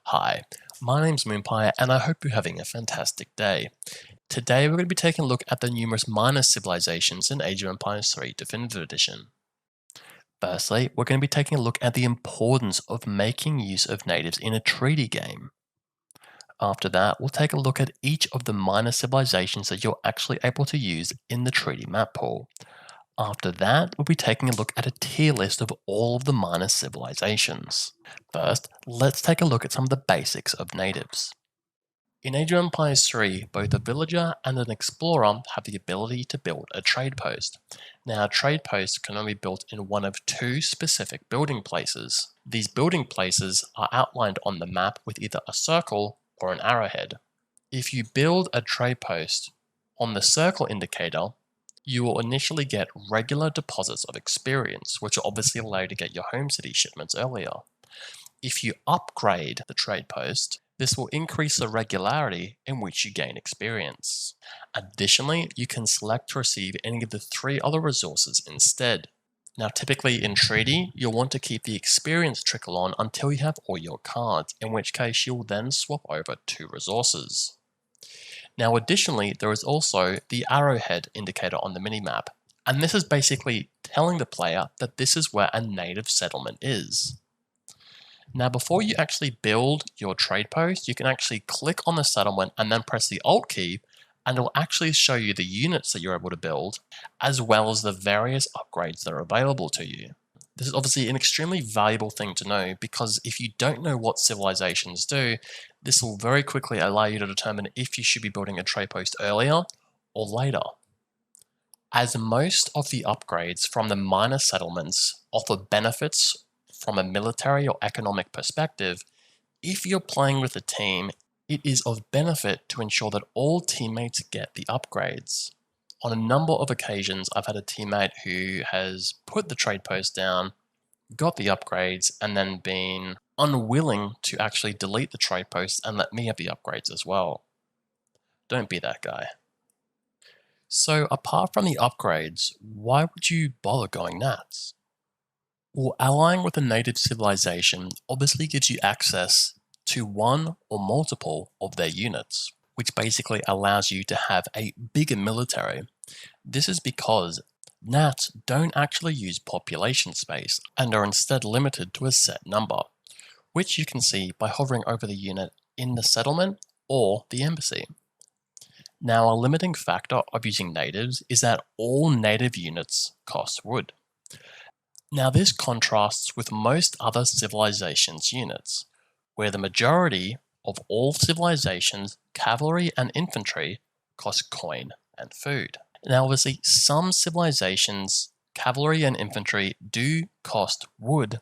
Hi, my name's Moonpie and I hope you're having a fantastic day. Today we're going to be taking a look at the numerous minor civilizations in Age of Empires 3 Definitive Edition. Firstly, we're going to be taking a look at the importance of making use of natives in a treaty game. After that, we'll take a look at each of the minor civilizations that you're actually able to use in the treaty map pool. After that, we'll be taking a look at a tier list of all of the minor civilizations. First, let's take a look at some of the basics of natives. In Age of Empires 3, both a villager and an explorer have the ability to build a trade post. Now, a trade post can only be built in one of two specific building places. These building places are outlined on the map with either a circle or an arrowhead. If you build a trade post on the circle indicator, you will initially get regular deposits of experience, which will obviously allow you to get your home city shipments earlier. If you upgrade the trade post, this will increase the regularity in which you gain experience. Additionally, you can select to receive any of the three other resources instead. Now, typically in treaty, you'll want to keep the experience trickle on until you have all your cards, in which case you'll then swap over two resources. Now, additionally, there is also the arrowhead indicator on the minimap, and this is basically telling the player that this is where a native settlement is. Now, before you actually build your trade post, you can actually click on the settlement and then press the Alt key, and it will actually show you the units that you're able to build, as well as the various upgrades that are available to you. This is obviously an extremely valuable thing to know, because if you don't know what civilizations do, this will very quickly allow you to determine if you should be building a trade post earlier or later. As most of the upgrades from the minor settlements offer benefits from a military or economic perspective, if you're playing with a team, it is of benefit to ensure that all teammates get the upgrades. On a number of occasions, I've had a teammate who has put the trade post down, got the upgrades, and then been unwilling to actually delete the trade post and let me have the upgrades as well. Don't be that guy. So apart from the upgrades, why would you bother going Nats? Well, allying with a native civilization obviously gives you access to one or multiple of their units, which basically allows you to have a bigger military. This is because Nats don't actually use population space and are instead limited to a set number, which you can see by hovering over the unit in the settlement or the embassy. Now, a limiting factor of using natives is that all native units cost wood. Now, this contrasts with most other civilizations' units, where the majority of all civilizations, cavalry and infantry, cost coin and food. Now, obviously, some civilizations, cavalry and infantry do cost wood,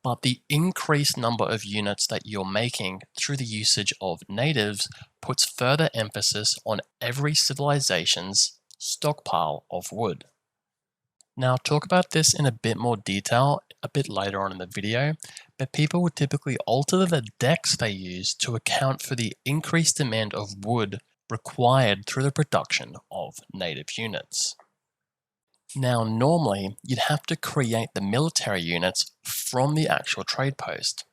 but the increased number of units that you're making through the usage of natives puts further emphasis on every civilization's stockpile of wood. Now, I'll talk about this in a bit more detail a bit later on in the video, but people would typically alter the decks they use to account for the increased demand of wood required through the production of native units. Now, normally, you'd have to create the military units from the actual trade post,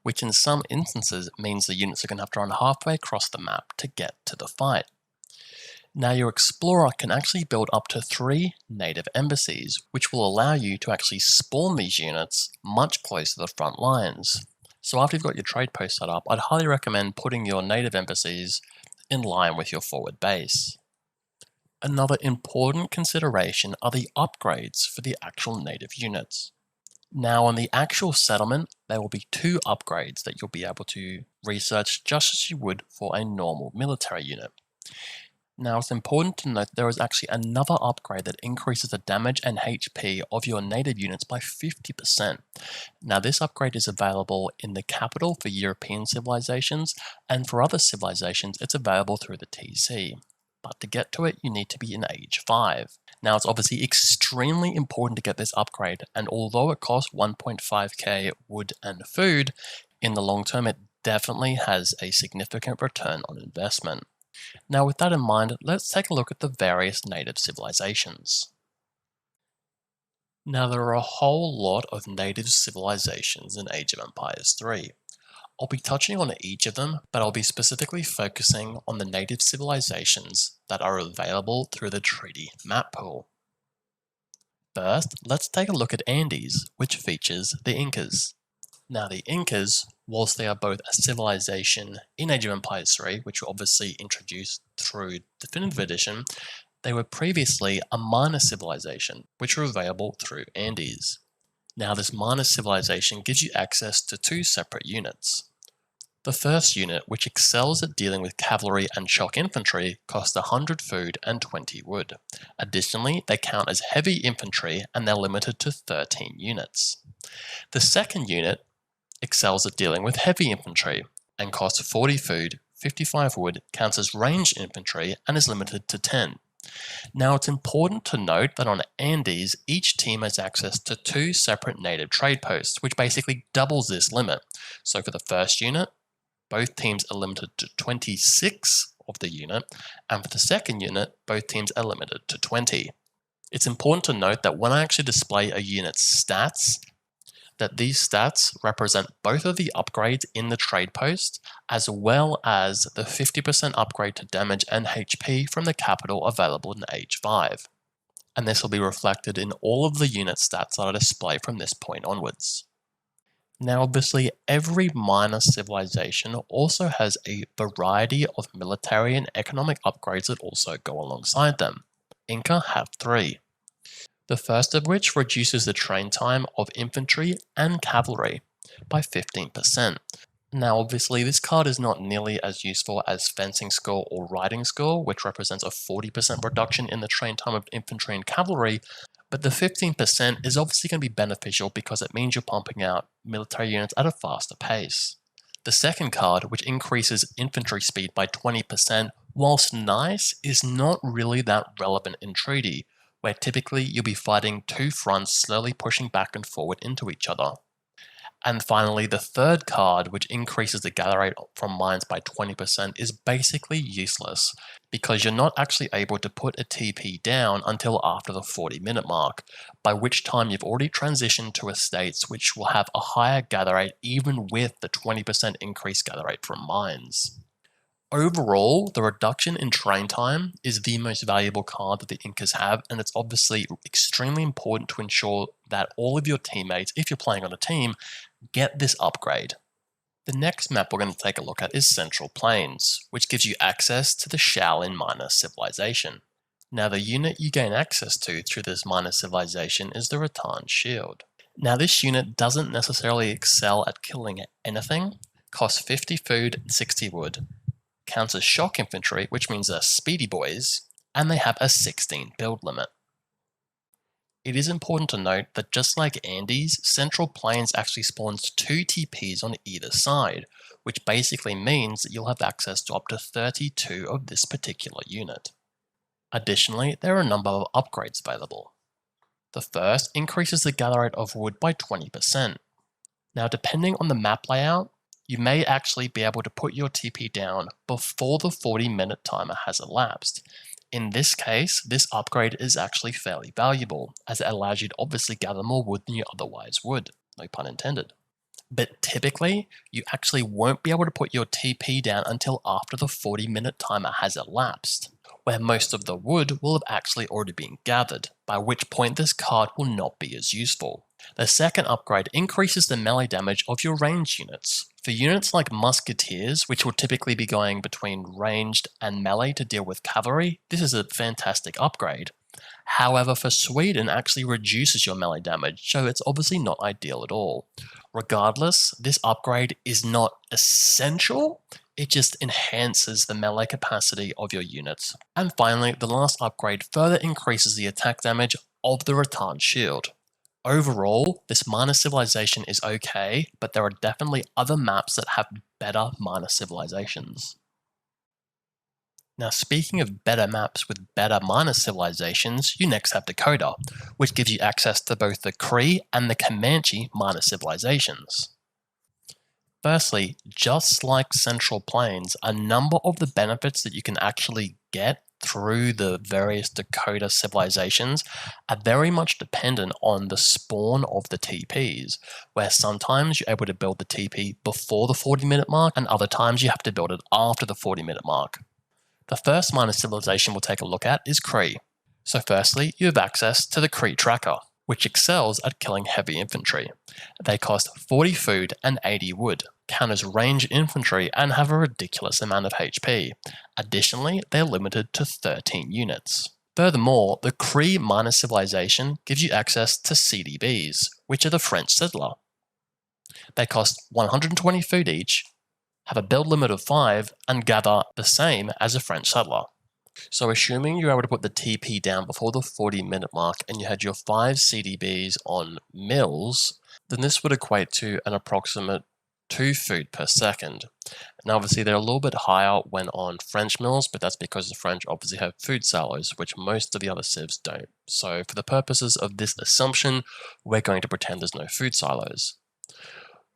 which in some instances means the units are going to have to run halfway across the map to get to the fight. Now, your explorer can actually build up to 3 native embassies, which will allow you to actually spawn these units much closer to the front lines. So after you've got your trade post set up, I'd highly recommend putting your native embassies in line with your forward base. Another important consideration are the upgrades for the actual native units. Now, on the actual settlement, there will be 2 upgrades that you'll be able to research just as you would for a normal military unit. Now, it's important to note there is actually another upgrade that increases the damage and HP of your native units by 50%. Now, this upgrade is available in the capital for European civilizations, and for other civilizations, it's available through the TC. But to get to it, you need to be in Age 5. Now, it's obviously extremely important to get this upgrade, and although it costs 1.5k wood and food, in the long term, it definitely has a significant return on investment. Now, with that in mind, let's take a look at the various native civilizations. Now, there are a whole lot of native civilizations in Age of Empires 3. I'll be touching on each of them, but I'll be specifically focusing on the native civilizations that are available through the treaty map pool. First, let's take a look at Andes, which features the Incas. Now the Incas, whilst they are both a civilization in Age of Empires 3, which were obviously introduced through Definitive Edition, they were previously a minor civilization, which were available through Andes. Now this minor civilization gives you access to two separate units. The first unit, which excels at dealing with cavalry and shock infantry, costs 100 food and 20 wood. Additionally, they count as heavy infantry and they're limited to 13 units. The second unit excels at dealing with heavy infantry and costs 40 food, 55 wood, counts as ranged infantry and is limited to 10. Now it's important to note that on Andes, each team has access to two separate native trade posts, which basically doubles this limit. So for the first unit, both teams are limited to 26 of the unit, and for the second unit, both teams are limited to 20. It's important to note that when I actually display a unit's stats, that these stats represent both of the upgrades in the trade post, as well as the 50% upgrade to damage and HP from the capital available in Age 5. And this will be reflected in all of the unit stats that I display from this point onwards. Now obviously every minor civilization also has a variety of military and economic upgrades that also go alongside them. Inca have 3. The first of which reduces the train time of infantry and cavalry by 15%. Now obviously this card is not nearly as useful as fencing score or riding score, which represents a 40% reduction in the train time of infantry and cavalry, but the 15% is obviously going to be beneficial because it means you're pumping out military units at a faster pace. The second card, which increases infantry speed by 20%, whilst nice, is not really that relevant in treaty, where typically you'll be fighting two fronts slowly pushing back and forward into each other. And finally, the third card, which increases the gather rate from mines by 20%, is basically useless because you're not actually able to put a TP down until after the 40-minute mark, by which time you've already transitioned to estates which will have a higher gather rate even with the 20% increased gather rate from mines. Overall, the reduction in train time is the most valuable card that the Incas have, and it's obviously extremely important to ensure that all of your teammates, if you're playing on a team, get this upgrade. The next map we're going to take a look at is Central Plains, which gives you access to the Shaolin minor civilization. Now the unit you gain access to through this minor civilization is the Rattan Shield. Now this unit doesn't necessarily excel at killing anything, costs 50 food and 60 wood, counts as shock infantry, which means they're speedy boys, and they have a 16 build limit. It is important to note that just like Andes, Central Plains actually spawns 2 TPs on either side, which basically means that you'll have access to up to 32 of this particular unit. Additionally, there are a number of upgrades available. The first increases the gather rate of wood by 20%. Now depending on the map layout, you may actually be able to put your TP down before the 40-minute timer has elapsed. In this case, this upgrade is actually fairly valuable, as it allows you to obviously gather more wood than you otherwise would, no pun intended. But typically, you actually won't be able to put your TP down until after the 40-minute timer has elapsed, where most of the wood will have actually already been gathered, by which point this card will not be as useful. The second upgrade increases the melee damage of your ranged units. For units like musketeers, which will typically be going between ranged and melee to deal with cavalry, this is a fantastic upgrade. However, for Sweden, it actually reduces your melee damage, so it's obviously not ideal at all. Regardless, this upgrade is not essential, it just enhances the melee capacity of your units. And finally, the last upgrade further increases the attack damage of the Rattan Shield. Overall, this minor civilization is okay, but there are definitely other maps that have better minor civilizations. Now speaking of better maps with better minor civilizations, you next have Dakota, which gives you access to both the Cree and the Comanche minor civilizations. Firstly, just like Central Plains, a number of the benefits that you can actually get through the various Dakota civilizations are very much dependent on the spawn of the TPs, where sometimes you're able to build the TP before the 40-minute mark, and other times you have to build it after the 40-minute mark. The first minor civilization we'll take a look at is Cree. So firstly, you have access to the Cree tracker, which excels at killing heavy infantry. They cost 40 food and 80 wood, count as ranged infantry, and have a ridiculous amount of HP. Additionally, they're limited to 13 units. Furthermore, the Cree minor civilization gives you access to CDBs, which are the French settler. They cost 120 food each, have a build limit of 5, and gather the same as a French settler. So assuming you're able to put the TP down before the 40-minute mark and you had your 5 CDBs on mills, then this would equate to an approximate 2 food per second. Now obviously they're a little bit higher when on French mills, but that's because the French obviously have food silos, which most of the other civs don't. So for the purposes of this assumption, we're going to pretend there's no food silos,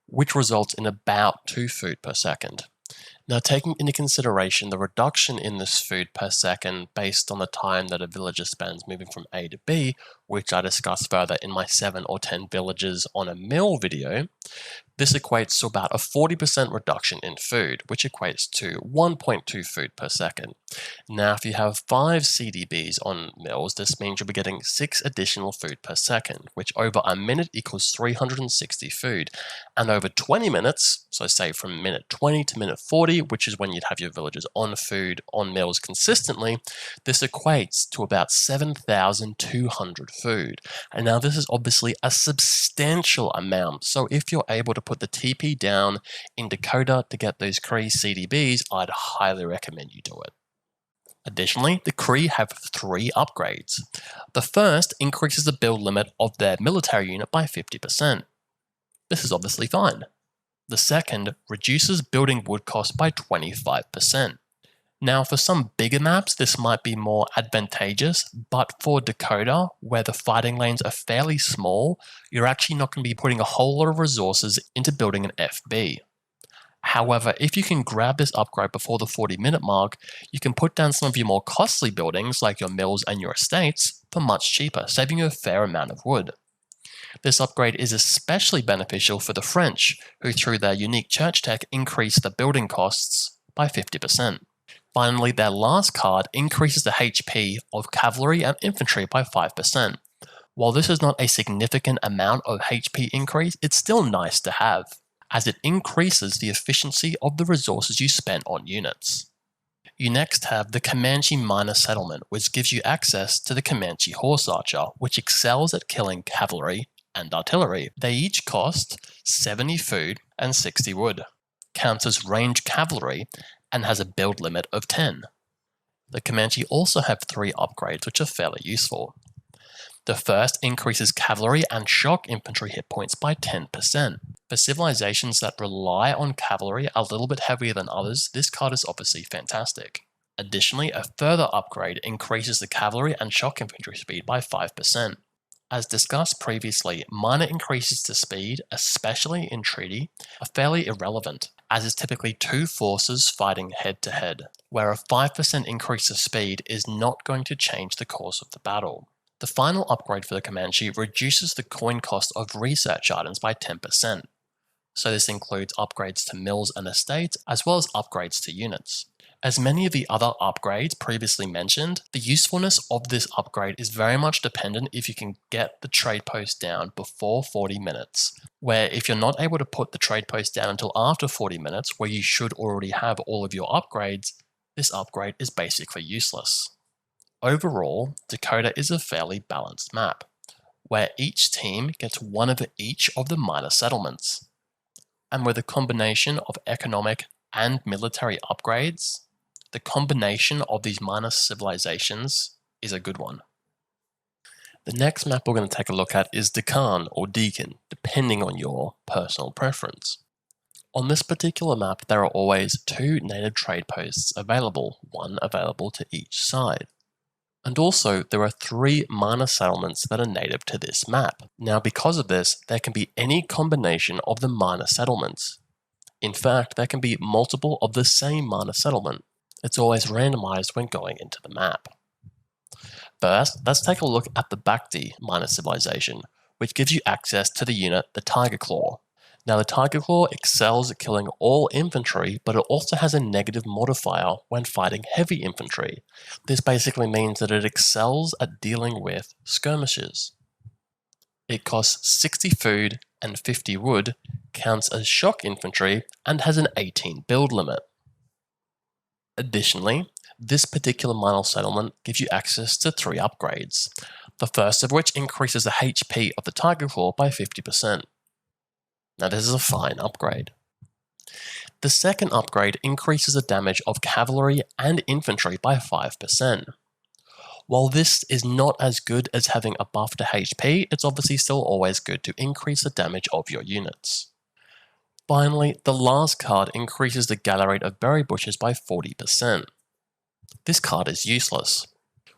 which results in about 2 food per second. Now, taking into consideration the reduction in this food per second based on the time that a villager spends moving from A to B, which I discuss further in my 7 or 10 villages on a mill video, this equates to about a 40% reduction in food, which equates to 1.2 food per second. Now, if you have 5 CDBs on mills, this means you'll be getting 6 additional food per second, which over a minute equals 360 food. And over 20 minutes, so say from minute 20 to minute 40, which is when you'd have your villagers on food on mills consistently, this equates to about 7,200 food. And now this is obviously a substantial amount. So if you're able to put the TP down in Dakota to get those Cree CDBs, I'd highly recommend you do it. Additionally, the Cree have 3 upgrades. The first increases the build limit of their military unit by 50%. This is obviously fine. The second reduces building wood cost by 25%. Now, for some bigger maps, this might be more advantageous, but for Dakota, where the fighting lanes are fairly small, you're actually not going to be putting a whole lot of resources into building an FB. However, if you can grab this upgrade before the 40-minute mark, you can put down some of your more costly buildings, like your mills and your estates, for much cheaper, saving you a fair amount of wood. This upgrade is especially beneficial for the French, who through their unique church tech increase the building costs by 50%. Finally, their last card increases the HP of cavalry and infantry by 5%. While this is not a significant amount of HP increase, it's still nice to have, as it increases the efficiency of the resources you spend on units. You next have the Comanche minor settlement, which gives you access to the Comanche horse archer, which excels at killing cavalry and artillery. They each cost 70 food and 60 wood, counts as ranged cavalry, and has a build limit of 10. The Comanche also have 3 upgrades which are fairly useful. The first increases cavalry and shock infantry hit points by 10%. For civilizations that rely on cavalry a little bit heavier than others, this card is obviously fantastic. Additionally, a further upgrade increases the cavalry and shock infantry speed by 5%. As discussed previously, minor increases to speed, especially in treaty, are fairly irrelevant, as is typically 2 forces fighting head-to-head, where a 5% increase of speed is not going to change the course of the battle. The final upgrade for the Comanche reduces the coin cost of research items by 10%. So this includes upgrades to mills and estates, as well as upgrades to units. As many of the other upgrades previously mentioned, the usefulness of this upgrade is very much dependent if you can get the trade post down before 40 minutes, where if you're not able to put the trade post down until after 40 minutes, where you should already have all of your upgrades, this upgrade is basically useless. Overall, Dakota is a fairly balanced map, where each team gets one of each of the minor settlements, and with a combination of economic and military upgrades, the combination of these minor civilizations is a good one. The next map we're going to take a look at is Decan or Deacon, depending on your personal preference. On this particular map, there are always 2 native trade posts available, one available to each side. And also, there are 3 minor settlements that are native to this map. Now, because of this, there can be any combination of the minor settlements. In fact, there can be multiple of the same minor settlement. It's always randomized when going into the map. First, let's take a look at the Bhatki minor civilization, which gives you access to the unit, the Tiger Claw. Now, the Tiger Claw excels at killing all infantry, but it also has a negative modifier when fighting heavy infantry. This basically means that it excels at dealing with skirmishes. It costs 60 food and 50 wood, counts as shock infantry, and has an 18 build limit. Additionally, this particular minor settlement gives you access to 3 upgrades, the first of which increases the HP of the Tiger Claw by 50%. Now this is a fine upgrade. The second upgrade increases the damage of cavalry and infantry by 5%. While this is not as good as having a buff to HP, it's obviously still always good to increase the damage of your units. Finally, the last card increases the gather rate of berry bushes by 40%. This card is useless.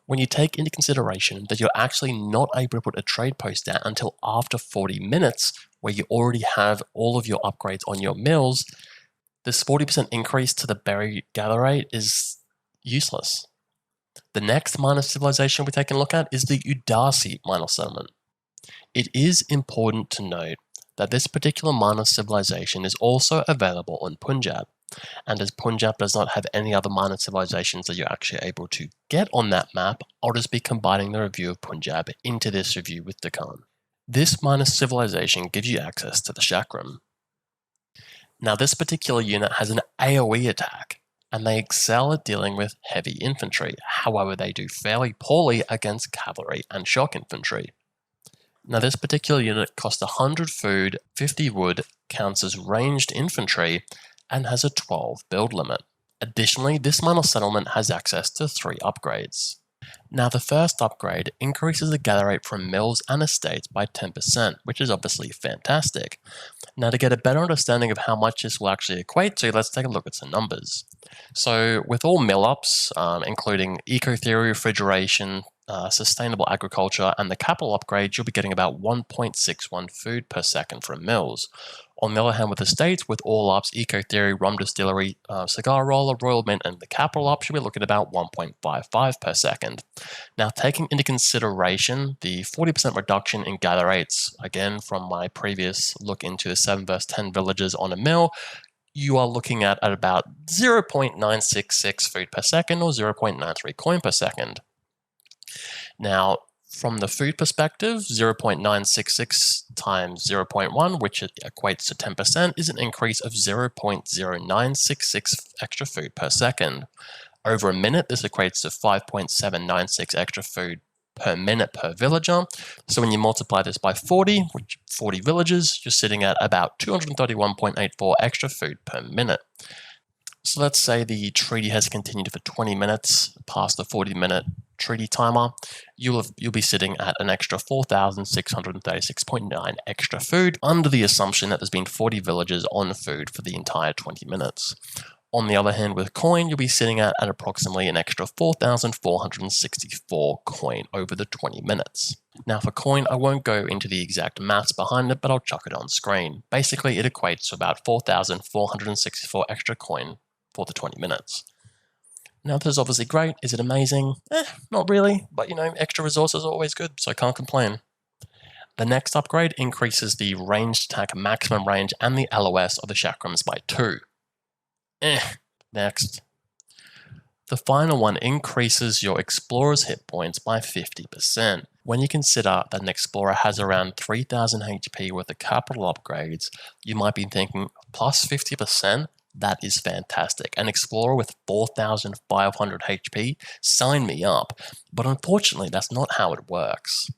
When you take into consideration that you're actually not able to put a trade post down until after 40 minutes, where you already have all of your upgrades on your mills, this 40% increase to the berry gather rate is useless. The next minor civilization we're taking a look at is the Udasi minor settlement. It is important to note that this particular minor civilization is also available on Punjab, and as Punjab does not have any other minor civilizations that you're actually able to get on that map, I'll just be combining the review of Punjab into this review with Deccan. This minor civilization gives you access to the chakram. Now this particular unit has an AoE attack, and they excel at dealing with heavy infantry. However, they do fairly poorly against cavalry and shock infantry. Now this particular unit costs 100 food, 50 wood, counts as ranged infantry, and has a 12 build limit. Additionally, this minor settlement has access to 3 upgrades. Now the first upgrade increases the gather rate from mills and estates by 10%, which is obviously fantastic. Now to get a better understanding of how much this will actually equate to, let's take a look at some numbers. So with all mill ups, including eco-theory, refrigeration, sustainable agriculture, and the capital upgrade, you'll be getting about 1.61 food per second from mills. On the other hand, with estates, with all ups, eco-theory, rum distillery, cigar roller, royal mint, and the capital ups, you'll be looking at about 1.55 per second. Now, taking into consideration the 40% reduction in gather rates, again, from my previous look into the 7 versus 10 villages on a mill, you are looking at about 0.966 food per second or 0.93 coin per second. Now, from the food perspective, 0.966 times 0.1, which equates to 10%, is an increase of 0.0966 extra food per second. Over a minute, this equates to 5.796 extra food per minute per villager. So when you multiply this by 40, which 40 villages, you're sitting at about 231.84 extra food per minute. So let's say the treaty has continued for 20 minutes past the 40-minute treaty timer. You'll be sitting at an extra 4,636.9 extra food, under the assumption that there's been 40 villagers on food for the entire 20 minutes. On the other hand, with coin, you'll be sitting at approximately an extra 4,464 coin over the 20 minutes. Now for coin, I won't go into the exact maths behind it, but I'll chuck it on screen. Basically, it equates to about 4,464 extra coin for the 20 minutes. Now this is obviously great. Is it amazing? Not really, but extra resources are always good, so I can't complain. The next upgrade increases the ranged attack maximum range and the LOS of the chakrams by 2. Next. The final one increases your explorer's hit points by 50%. When you consider that an explorer has around 3,000 HP worth of capital upgrades, you might be thinking, plus 50%? That is fantastic. An explorer with 4,500 HP, sign me up. But unfortunately, that's not how it works.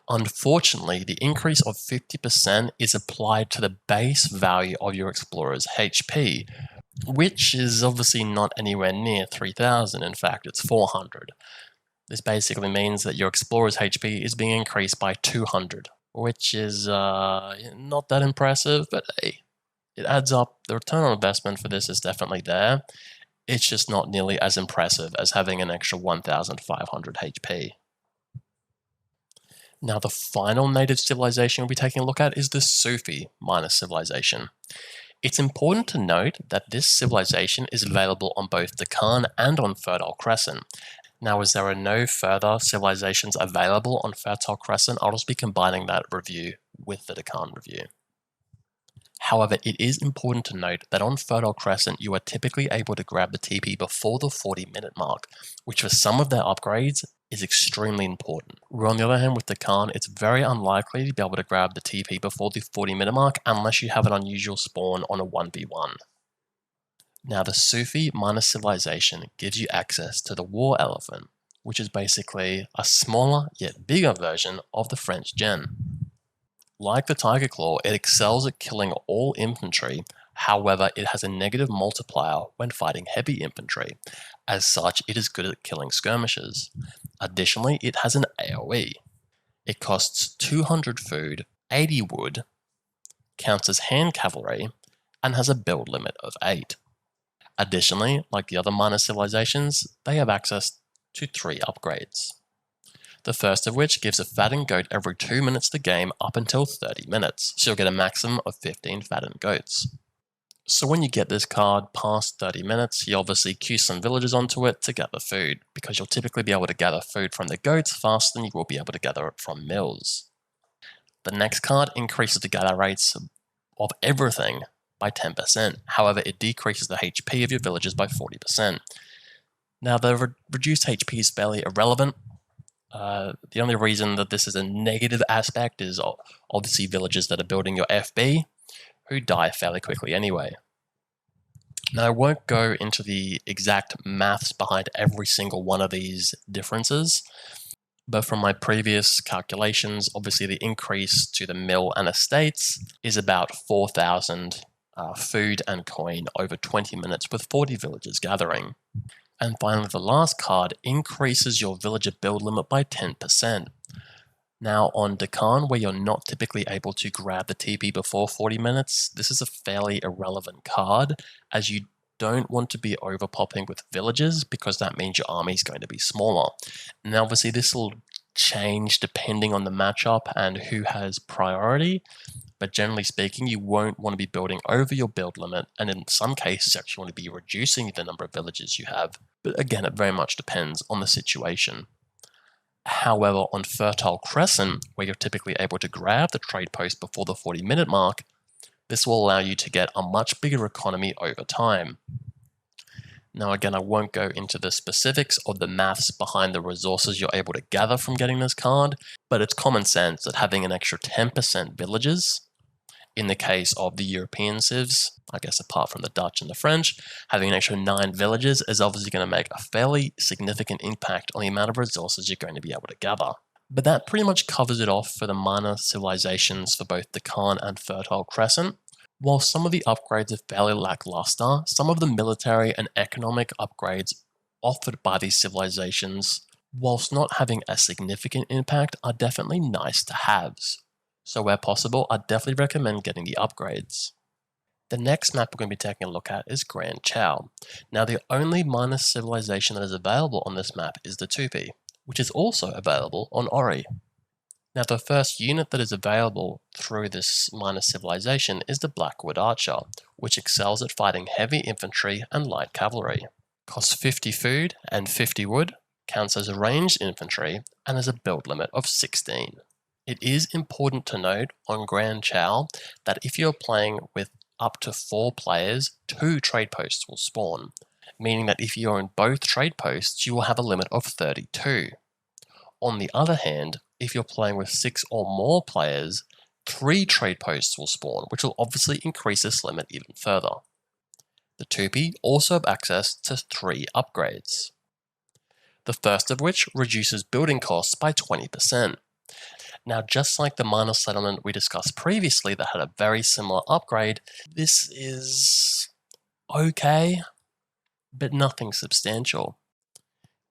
Unfortunately, the increase of 50% is applied to the base value of your explorer's HP, which is obviously not anywhere near 3,000. In fact, it's 400. This basically means that your explorer's HP is being increased by 200, which is not that impressive, but hey, it adds up. The return on investment for this is definitely there. It's just not nearly as impressive as having an extra 1,500 HP. Now the final native civilization we'll be taking a look at is the Sufi minor civilization. It's important to note that this civilization is available on both Deccan and on Fertile Crescent. Now, as there are no further civilizations available on Fertile Crescent, I'll just be combining that review with the Deccan review. However, it is important to note that on Fertile Crescent, you are typically able to grab the TP before the 40-minute mark, which for some of their upgrades is extremely important. Where on the other hand, with Deccan, it's very unlikely to be able to grab the TP before the 40-minute mark unless you have an unusual spawn on a 1v1. Now, the Sufi minor civilization gives you access to the war elephant, which is basically a smaller yet bigger version of the French gen. Like the Tiger Claw, it excels at killing all infantry, however it has a negative multiplier when fighting heavy infantry. As such, it is good at killing skirmishers. Additionally, it has an AoE. It costs 200 food, 80 wood, counts as hand cavalry, and has a build limit of 8. Additionally, like the other minor civilizations, they have access to 3 upgrades. The first of which gives a fattened goat every 2 minutes to game up until 30 minutes, so you'll get a maximum of 15 fattened goats. So when you get this card past 30 minutes, you obviously queue some villagers onto it to gather food, because you'll typically be able to gather food from the goats faster than you will be able to gather it from mills. The next card increases the gather rates of everything by 10%, however it decreases the HP of your villagers by 40%. Now the reduced HP is fairly irrelevant. The only reason that this is a negative aspect is obviously villagers that are building your FB, who die fairly quickly anyway. Now I won't go into the exact maths behind every single one of these differences, but from my previous calculations, obviously the increase to the mill and estates is about 4,000 food and coin over 20 minutes with 40 villagers gathering. And finally, the last card increases your villager build limit by 10%. Now on Deccan, where you're not typically able to grab the TP before 40 minutes, this is a fairly irrelevant card, as you don't want to be overpopping with villagers because that means your army is going to be smaller. And obviously this will change depending on the matchup and who has priority, but generally speaking, you won't want to be building over your build limit, and in some cases you actually want to be reducing the number of villagers you have. But again, it very much depends on the situation. However, on Fertile Crescent, where you're typically able to grab the trade post before the 40-minute mark, this will allow you to get a much bigger economy over time. Now again, I won't go into the specifics of the maths behind the resources you're able to gather from getting this card, but it's common sense that having an extra 10% villagers, in the case of the European civs, I guess apart from the Dutch and the French, having an extra 9 villages is obviously going to make a fairly significant impact on the amount of resources you're going to be able to gather. But that pretty much covers it off for the minor civilizations for both Deccan and Fertile Crescent. While some of the upgrades are fairly lackluster, some of the military and economic upgrades offered by these civilizations, whilst not having a significant impact, are definitely nice to haves. So where possible, I definitely recommend getting the upgrades. The next map we're going to be taking a look at is Grand Chow. Now the only minor civilization that is available on this map is the Tupi, which is also available on Ori. Now the first unit that is available through this minor civilization is the Blackwood Archer, which excels at fighting heavy infantry and light cavalry. Costs 50 food and 50 wood, counts as a ranged infantry, and has a build limit of 16. It is important to note on Grand Chow that if you're playing with up to 4 players, 2 trade posts will spawn, meaning that if you own both trade posts, you will have a limit of 32. On the other hand, if you're playing with 6 or more players, 3 trade posts will spawn, which will obviously increase this limit even further. The Tupi also have access to 3 upgrades. The first of which reduces building costs by 20%. Now, just like the minor settlement we discussed previously that had a very similar upgrade, this is okay, but nothing substantial.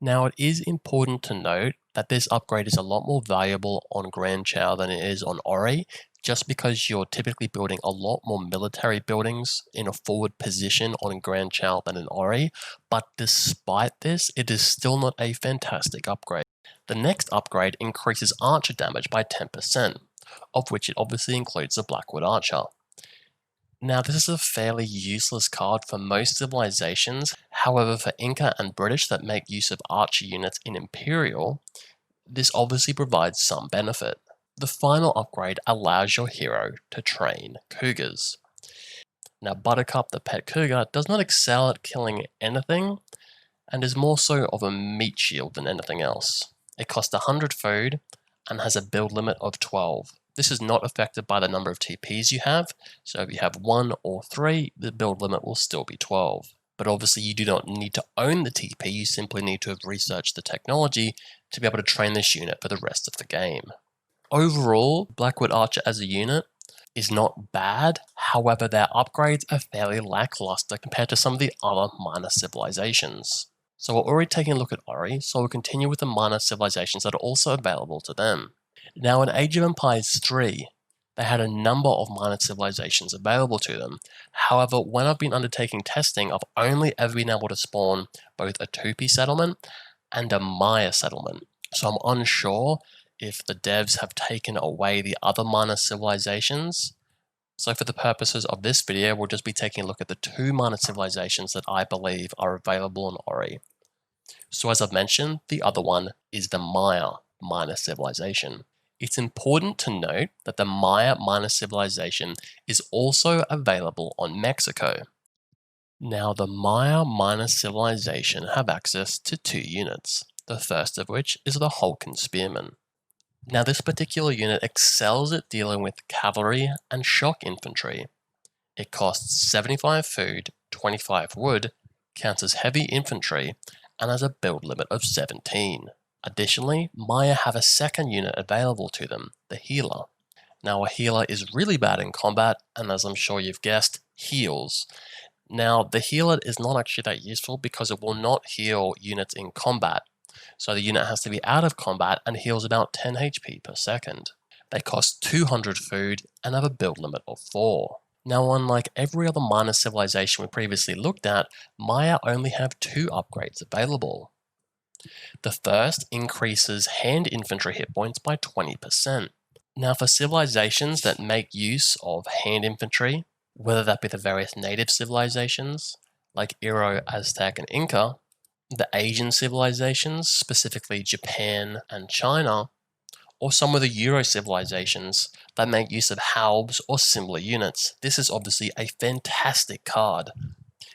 Now, it is important to note that this upgrade is a lot more valuable on Grand Chow than it is on Ori, just because you're typically building a lot more military buildings in a forward position on Grand Chow than in Ori, but despite this, it is still not a fantastic upgrade. The next upgrade increases archer damage by 10%, of which it obviously includes the Blackwood Archer. Now, this is a fairly useless card for most civilizations. However, for Inca and British that make use of archer units in Imperial, this obviously provides some benefit. The final upgrade allows your hero to train cougars. Now, Buttercup, the pet cougar, does not excel at killing anything and is more so of a meat shield than anything else. It costs 100 food and has a build limit of 12. This is not affected by the number of TPs you have, so if you have 1 or 3, the build limit will still be 12. But obviously you do not need to own the TP, you simply need to have researched the technology to be able to train this unit for the rest of the game. Overall, Blackwood Archer as a unit is not bad, however their upgrades are fairly lackluster compared to some of the other minor civilizations. So we're already taking a look at Ori, so we'll continue with the minor civilizations that are also available to them. Now in Age of Empires 3, they had a number of minor civilizations available to them. However, when I've been undertaking testing, I've only ever been able to spawn both a Tupi settlement and a Maya settlement. So I'm unsure if the devs have taken away the other minor civilizations. So for the purposes of this video, we'll just be taking a look at the 2 minor civilizations that I believe are available in Ori. So as I've mentioned, the other one is the Maya minor civilization. It's important to note that the Maya minor civilization is also available on Mexico. Now the Maya minor civilization have access to 2 units, the first of which is the Hulkan Spearman. Now this particular unit excels at dealing with cavalry and shock infantry. It costs 75 food, 25 wood, counts as heavy infantry, and has a build limit of 17. Additionally, Maya have a second unit available to them, the Healer. Now a Healer is really bad in combat, and as I'm sure you've guessed, heals. Now the Healer is not actually that useful because it will not heal units in combat. So the unit has to be out of combat and heals about 10 HP per second. They cost 200 food and have a build limit of 4. Now unlike every other minor civilization we previously looked at, Maya only have 2 upgrades available. The first increases hand infantry hit points by 20%. Now for civilizations that make use of hand infantry, whether that be the various native civilizations, like Iro, Aztec, and Inca, the Asian civilizations, specifically Japan and China, or some of the Euro civilizations that make use of halbs or similar units. This is obviously a fantastic card.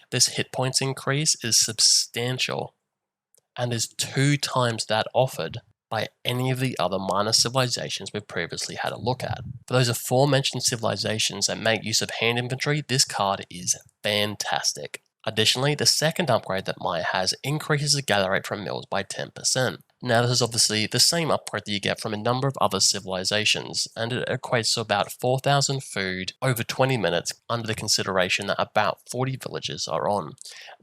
This hit points increase is substantial and is 2 times that offered by any of the other minor civilizations we've previously had a look at. For those aforementioned civilizations that make use of hand infantry, this card is fantastic. Additionally, the second upgrade that Maya has increases the gather rate from mills by 10%. Now this is obviously the same upgrade that you get from a number of other civilizations, and it equates to about 4,000 food over 20 minutes under the consideration that about 40 villages are on.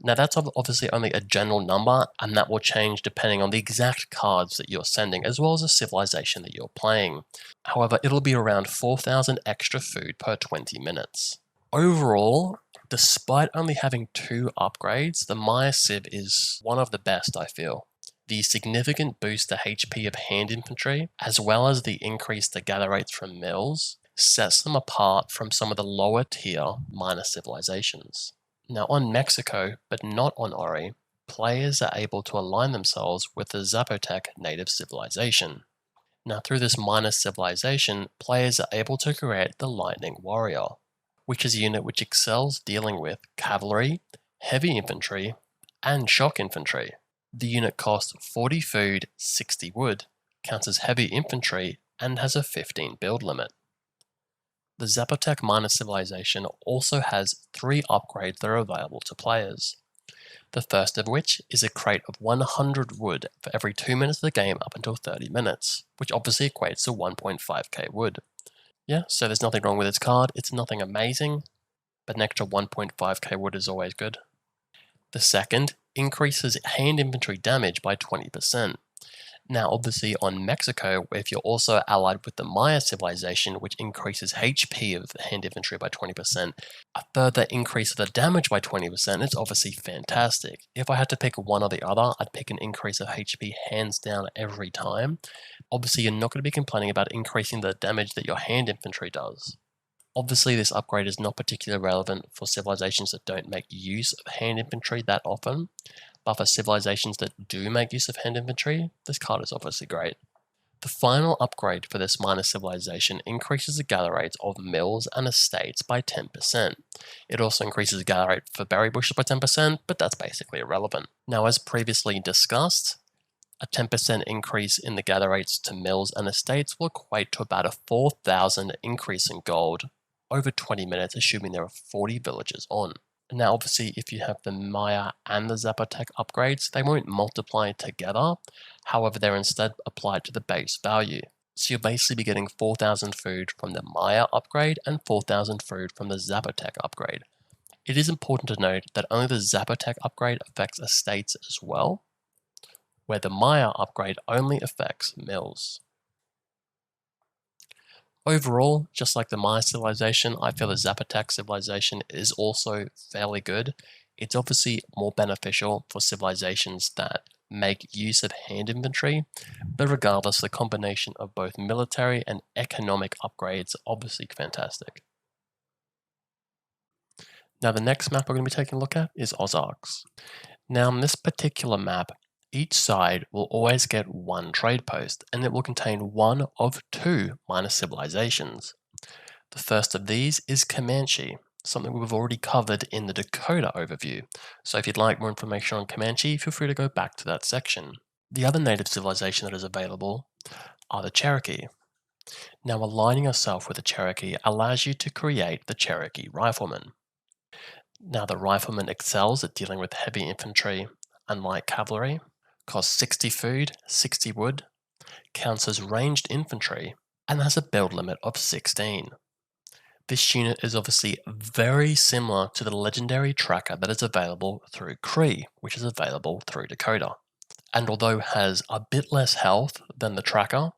Now that's obviously only a general number, and that will change depending on the exact cards that you're sending, as well as the civilization that you're playing. However, it'll be around 4,000 extra food per 20 minutes. Overall, despite only having 2 upgrades, the Maya Civ is one of the best, I feel. The significant boost to HP of hand infantry, as well as the increase to gather rates from mills, sets them apart from some of the lower tier minor civilizations. Now on Mexico, but not on Ori, players are able to align themselves with the Zapotec native civilization. Now through this minor civilization, players are able to create the Lightning Warrior, which is a unit which excels dealing with cavalry, heavy infantry, and shock infantry. The unit costs 40 food, 60 wood, counts as heavy infantry, and has a 15 build limit. The Zapotec minor civilization also has 3 upgrades that are available to players. The first of which is a crate of 100 wood for every 2 minutes of the game up until 30 minutes, which obviously equates to 1.5k wood. Yeah, so there's nothing wrong with this card, it's nothing amazing, but an extra 1.5k wood is always good. The second increases hand infantry damage by 20%. Now obviously on Mexico, if you're also allied with the Maya civilization, which increases HP of the hand infantry by 20%, a further increase of the damage by 20% is obviously fantastic. If I had to pick one or the other, I'd pick an increase of HP hands down every time. Obviously you're not going to be complaining about increasing the damage that your hand infantry does. Obviously, this upgrade is not particularly relevant for civilizations that don't make use of hand infantry that often, but for civilizations that do make use of hand infantry, this card is obviously great. The final upgrade for this minor civilization increases the gather rates of mills and estates by 10%. It also increases the gather rate for berry bushes by 10%, but that's basically irrelevant. Now, as previously discussed, a 10% increase in the gather rates to mills and estates will equate to about a 4,000 increase in gold over 20 minutes, assuming there are 40 villages on. Now, obviously, if you have the Maya and the Zapotec upgrades, they won't multiply together. However, they're instead applied to the base value. So you'll basically be getting 4,000 food from the Maya upgrade and 4,000 food from the Zapotec upgrade. It is important to note that only the Zapotec upgrade affects estates as well, where the Maya upgrade only affects mills. Overall, just like the Maya civilization, I feel the Zapotec civilization is also fairly good. It's obviously more beneficial for civilizations that make use of hand inventory, but regardless, the combination of both military and economic upgrades are obviously fantastic. Now the next map we're going to be taking a look at is Ozarks. Now in this particular map, each side will always get one trade post, and it will contain one of two minor civilizations. The first of these is Comanche, something we've already covered in the Dakota overview, so if you'd like more information on Comanche, feel free to go back to that section. The other native civilization that is available are the Cherokee. Now aligning yourself with the Cherokee allows you to create the Cherokee Rifleman. Now the Rifleman excels at dealing with heavy infantry and light cavalry, costs 60 food, 60 wood, counts as ranged infantry, and has a build limit of 16. This unit is obviously very similar to the legendary tracker that is available through Cree, which is available through Dakota. And although it has a bit less health than the tracker,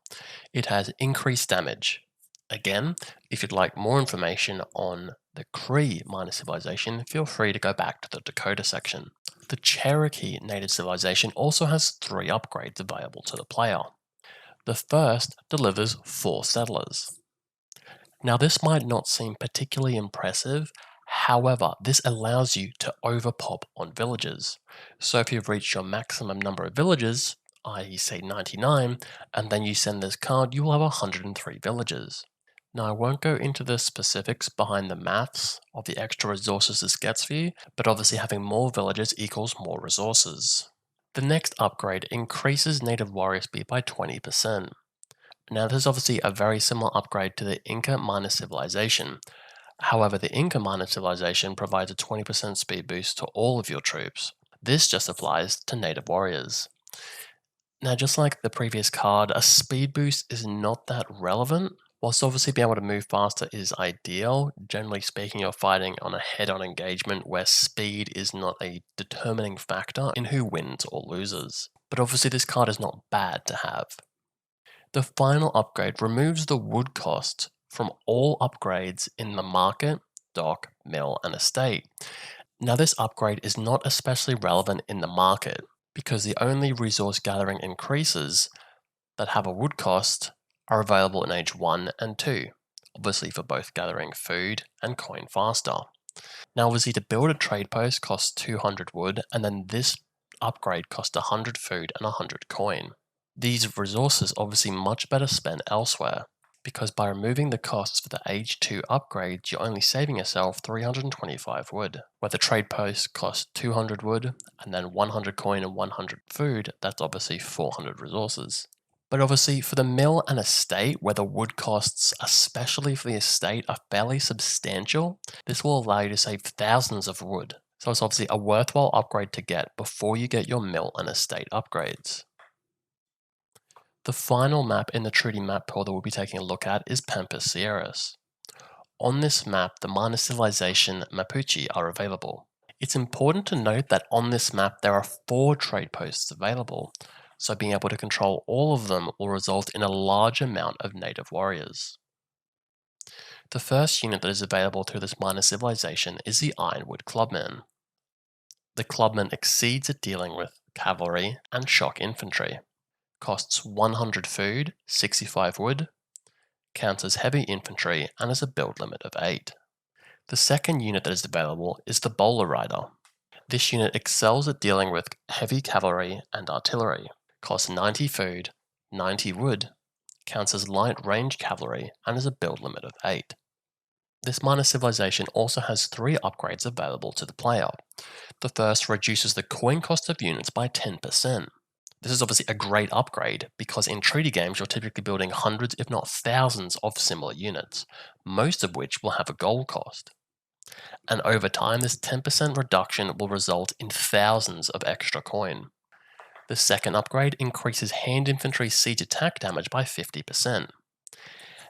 it has increased damage. Again, if you'd like more information on the Cree minor civilization, feel free to go back to the Dakota section. The Cherokee native civilization also has 3 upgrades available to the player. The first delivers 4 settlers. Now this might not seem particularly impressive, however, this allows you to overpop on villages. So if you've reached your maximum number of villages, i.e. say 99, and then you send this card, you will have 103 villages. Now I won't go into the specifics behind the maths of the extra resources this gets for you, but obviously having more villages equals more resources. The next upgrade increases native warrior speed by 20%. Now this is obviously a very similar upgrade to the Inca minor civilization. However, the Inca minor civilization provides a 20% speed boost to all of your troops. This just applies to native warriors. Now just like the previous card, a speed boost is not that relevant. Whilst obviously being able to move faster is ideal, generally speaking you're fighting on a head-on engagement where speed is not a determining factor in who wins or loses. But obviously this card is not bad to have. The final upgrade removes the wood cost from all upgrades in the market, dock, mill, and estate. Now this upgrade is not especially relevant in the market because the only resource gathering increases that have a wood cost are available in age 1 and 2, obviously for both gathering food and coin faster. Now obviously to build a trade post costs 200 wood, and then this upgrade costs 100 food and 100 coin. These resources obviously much better spent elsewhere, because by removing the costs for the age 2 upgrades, you're only saving yourself 325 wood. Where the trade post costs 200 wood, and then 100 coin and 100 food, that's obviously 400 resources. But obviously for the mill and estate, where the wood costs, especially for the estate, are fairly substantial, this will allow you to save thousands of wood. So it's obviously a worthwhile upgrade to get before you get your mill and estate upgrades. The final map in the treaty map pool that we'll be taking a look at is Pampas Sierras. On this map, the minor civilization Mapuche are available. It's important to note that on this map there are 4 trade posts available, so being able to control all of them will result in a large amount of native warriors. The first unit that is available through this minor civilization is the Ironwood Clubman. The Clubman exceeds at dealing with cavalry and shock infantry. Costs 100 food, 65 wood, counts as heavy infantry and has a build limit of 8. The second unit that is available is the Bowler Rider. This unit excels at dealing with heavy cavalry and artillery, costs 90 food, 90 wood, counts as light range cavalry, and has a build limit of 8. This minor civilization also has 3 upgrades available to the player. The first reduces the coin cost of units by 10%. This is obviously a great upgrade because in treaty games you're typically building hundreds if not thousands of similar units, most of which will have a gold cost. And over time this 10% reduction will result in thousands of extra coin. The second upgrade increases hand infantry siege attack damage by 50%.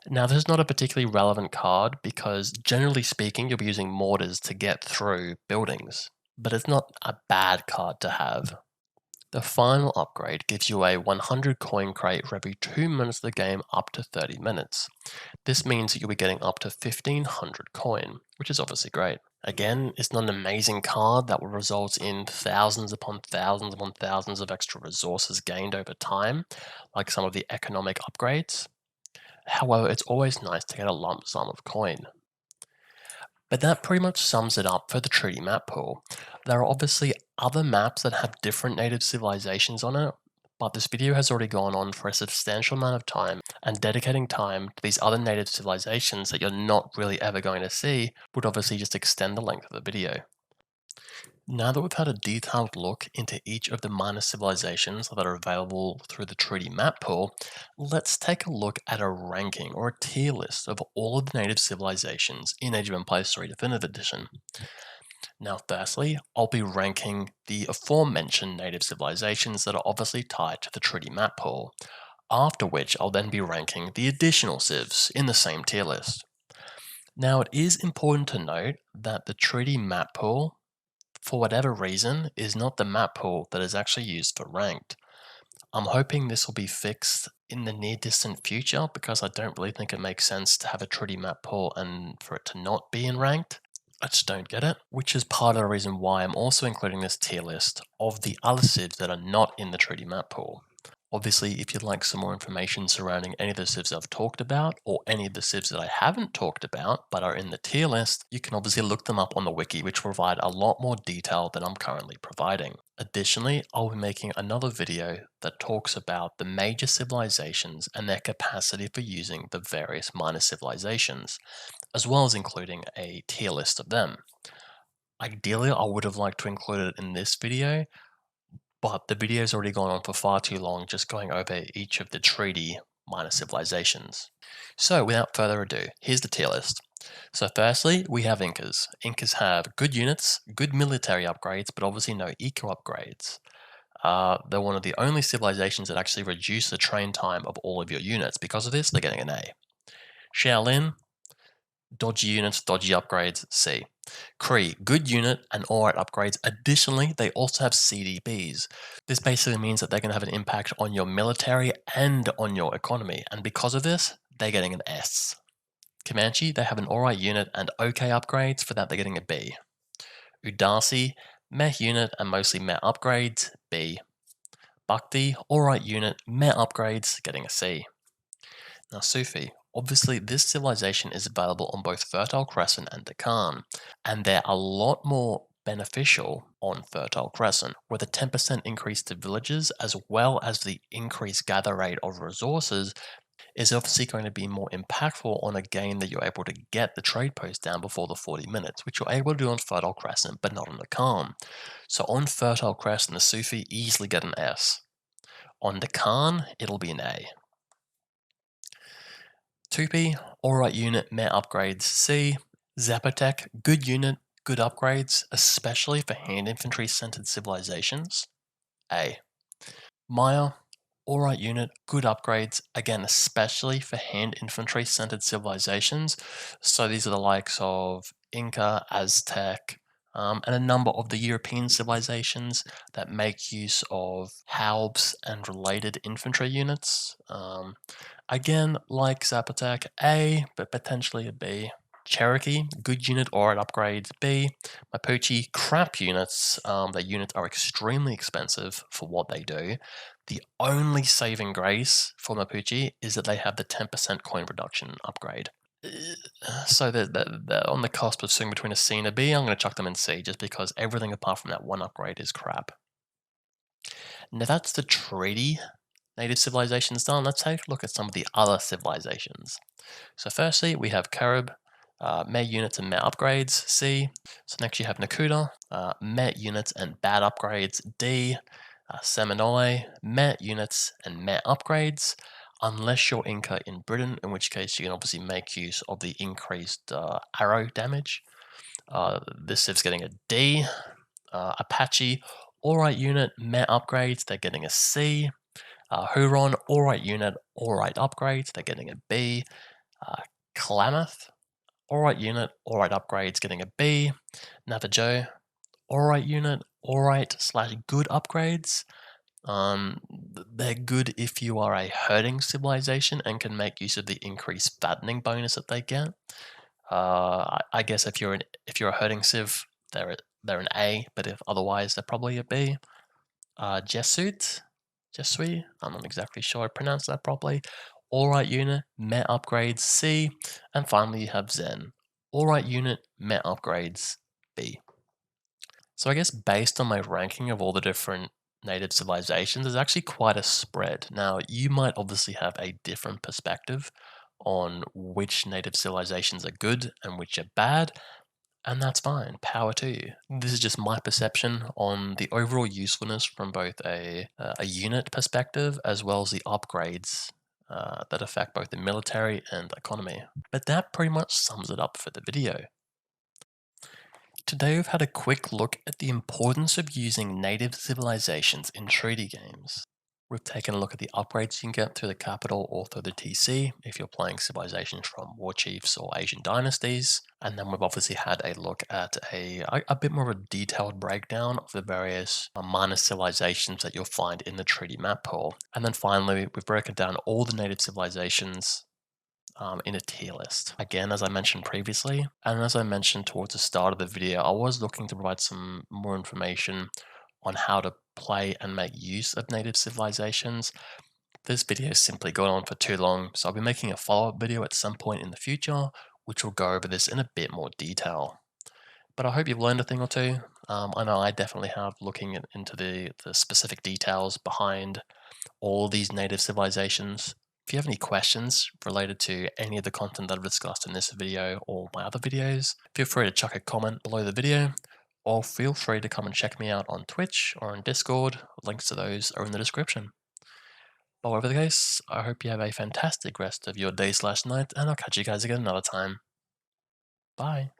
Now this is not a particularly relevant card because generally speaking you'll be using mortars to get through buildings, but it's not a bad card to have. The final upgrade gives you a 100 coin crate for every 2 minutes of the game up to 30 minutes. This means that you'll be getting up to 1500 coin, which is obviously great. Again, it's not an amazing card that will result in thousands upon thousands upon thousands of extra resources gained over time, like some of the economic upgrades. However, it's always nice to get a lump sum of coin. But that pretty much sums it up for the treaty map pool. There are obviously other maps that have different native civilizations on it, but this video has already gone on for a substantial amount of time, and dedicating time to these other native civilizations that you're not really ever going to see would obviously just extend the length of the video. Now that we've had a detailed look into each of the minor civilizations that are available through the treaty map pool, let's take a look at a ranking or a tier list of all of the native civilizations in Age of Empires 3 Definitive Edition. Now firstly, I'll be ranking the aforementioned native civilizations that are obviously tied to the treaty map pool, after which I'll then be ranking the additional civs in the same tier list. Now it is important to note that the treaty map pool, for whatever reason, is not the map pool that is actually used for ranked. I'm hoping this will be fixed in the near distant future because I don't really think it makes sense to have a treaty map pool and for it to not be in ranked. I just don't get it, which is part of the reason why I'm also including this tier list of the other civs that are not in the treaty map pool. Obviously, if you'd like some more information surrounding any of the civs I've talked about, or any of the civs that I haven't talked about but are in the tier list, you can obviously look them up on the wiki, which provide a lot more detail than I'm currently providing. Additionally, I'll be making another video that talks about the major civilizations and their capacity for using the various minor civilizations, as well as including a tier list of them. Ideally, I would have liked to include it in this video, but the video's already gone on for far too long just going over each of the treaty minor civilizations. So without further ado, here's the tier list. So firstly, we have Incas. Incas have good units, good military upgrades, but obviously no eco upgrades. They're one of the only civilizations that actually reduce the train time of all of your units. Because of this, they're getting an A. Shaolin, dodgy units, dodgy upgrades, C. Cree, good unit and alright upgrades. Additionally, they also have CDBs. This basically means that they're going to have an impact on your military and on your economy, and because of this, they're getting an S. Comanche, they have an alright unit and okay upgrades. For that, they're getting a B. Udasi, meh unit and mostly meh upgrades, B. Bhatki, alright unit, meh upgrades, getting a C. Now Sufi, obviously this civilization is available on both Fertile Crescent and Deccan, and they're a lot more beneficial on Fertile Crescent, with a 10% increase to villages as well as the increased gather rate of resources is obviously going to be more impactful on a game that you're able to get the trade post down before the 40 minutes, which you're able to do on Fertile Crescent but not on Deccan. So on Fertile Crescent, the Sufi easily get an S. On Deccan, it'll be an A. Tupi, alright unit, meh upgrades, C. Zapotec, good unit, good upgrades, especially for hand infantry centered civilizations, A. Maya, alright unit, good upgrades, again especially for hand infantry centered civilizations, so these are the likes of Inca, Aztec, and a number of the European civilizations that make use of halbs and related infantry units. Again, like Zapotec, A, but potentially a B. Cherokee, good unit, alright upgrades. B. Mapuche, crap units. Their units are extremely expensive for what they do. The only saving grace for Mapuche is that they have the 10% coin reduction upgrade. So they're on the cusp of swinging between a C and a B. I'm going to chuck them in C just because everything apart from that one upgrade is crap. Now that's the treaty native civilizations done. Let's take a look at some of the other civilizations. So firstly, we have Carib, Met units and Met upgrades, C. So next you have Nakuda, Met units and bad upgrades, D. Seminole, Met units and Met upgrades, unless you're Inca in Britain, in which case you can obviously make use of the increased arrow damage. This civ's getting a D. Apache, alright unit, Met upgrades, they're getting a C. Huron, alright unit, alright upgrades, they're getting a B. Klamath, alright unit, alright upgrades, getting a B. Navajo, alright unit, alright/good upgrades. They're good if you are a herding civilization and can make use of the increased fattening bonus that they get. I guess if you're a herding civ, they're an A, but if otherwise, they're probably a B. Jesuit, I'm not exactly sure I pronounced that properly. Alright unit, Met upgrades, C. And finally, you have Zen. Alright unit, Met upgrades, B. So I guess based on my ranking of all the different native civilizations, there's actually quite a spread. Now, you might obviously have a different perspective on which native civilizations are good and which are bad, and that's fine. Power to you. This is just my perception on the overall usefulness from both a unit perspective as well as the upgrades that affect both the military and economy. But that pretty much sums it up for the video. Today we've had a quick look at the importance of using native civilizations in treaty games. We've taken a look at the upgrades you can get through the capital or through the TC if you're playing civilizations from war chiefs or Asian dynasties. And then we've obviously had a look at a bit more of a detailed breakdown of the various minor civilizations that you'll find in the treaty map pool. And then finally, we've broken down all the native civilizations in a tier list. Again, as I mentioned previously, and as I mentioned towards the start of the video, I was looking to provide some more information on how to play and make use of native civilizations. This video has simply gone on for too long, so I'll be making a follow-up video at some point in the future, which will go over this in a bit more detail. But I hope you've learned a thing or two. I know I definitely have, looking into the specific details behind all these native civilizations. If you have any questions related to any of the content that I've discussed in this video or my other videos, feel free to chuck a comment below the video, or feel free to come and check me out on Twitch or on Discord. Links to those are in the description. But whatever the case, I hope you have a fantastic rest of your day/night, and I'll catch you guys again another time. Bye.